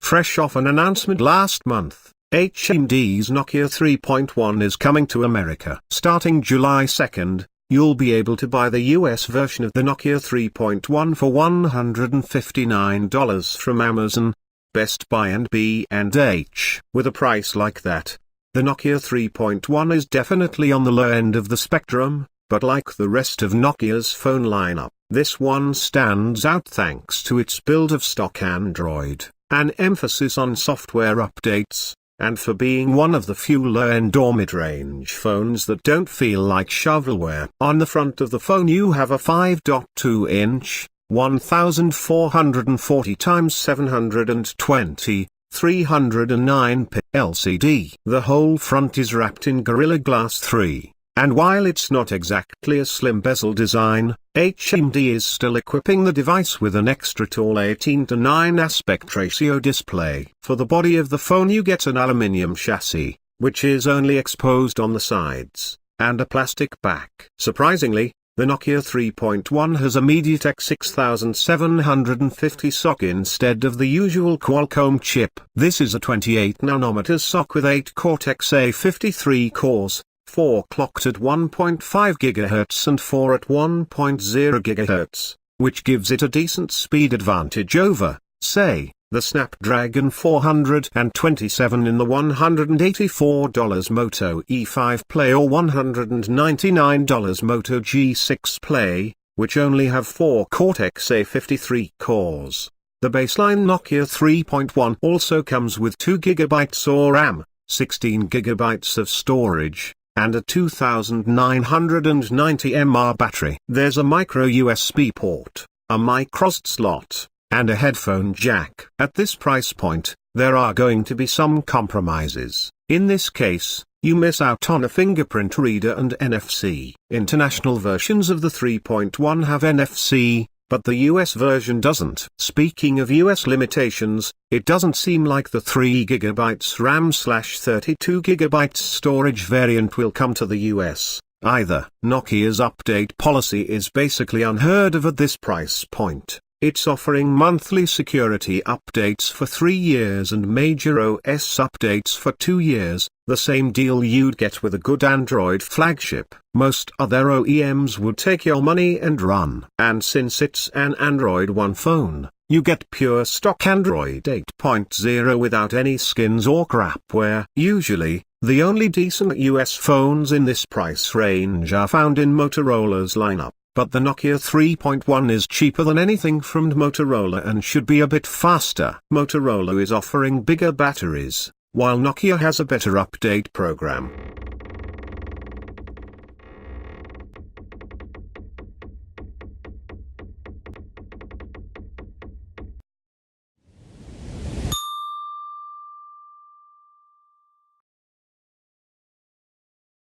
Fresh off an announcement last month, HMD's Nokia 3.1 is coming to America. Starting July 2nd, you'll be able to buy the US version of the Nokia 3.1 for $159 from Amazon, Best Buy and B&H. With a price like that, the Nokia 3.1 is definitely on the low end of the spectrum, but like the rest of Nokia's phone lineup, this one stands out thanks to its build of stock Android, an emphasis on software updates, and for being one of the few low-end or mid-range phones that don't feel like shovelware. On the front of the phone you have a 5.2-inch, 1440 x 720, 309p LCD. The whole front is wrapped in Gorilla Glass 3, and while it's not exactly a slim bezel design, HMD is still equipping the device with an extra tall 18:9 aspect ratio display. For the body of the phone you get an aluminium chassis, which is only exposed on the sides, and a plastic back. Surprisingly, the Nokia 3.1 has a MediaTek 6750 SoC instead of the usual Qualcomm chip. This is a 28nm SoC with 8 Cortex A53 cores, 4 clocked at 1.5 GHz and 4 at 1.0 GHz, which gives it a decent speed advantage over, say, the Snapdragon 427 in the $184 Moto E5 Play or $199 Moto G6 Play, which only have 4 Cortex A53 cores. The baseline Nokia 3.1 also comes with 2 GB of RAM, 16 GB of storage, and a 2990 mAh battery. There's a micro USB port, a microSD slot, and a headphone jack. At this price point, there are going to be some compromises. In this case, you miss out on a fingerprint reader and NFC. International versions of the 3.1 have NFC, but the US version doesn't. Speaking of US limitations, it doesn't seem like the 3 GB RAM/32 GB storage variant will come to the US, either. Nokia's update policy is basically unheard of at this price point. It's offering monthly security updates for 3 years and major OS updates for 2 years, the same deal you'd get with a good Android flagship. Most other OEMs would take your money and run. And since it's an Android One phone, you get pure stock Android 8.0 without any skins or crapware. Usually, the only decent US phones in this price range are found in Motorola's lineup. But the Nokia 3.1 is cheaper than anything from Motorola and should be a bit faster. Motorola is offering bigger batteries, while Nokia has a better update program.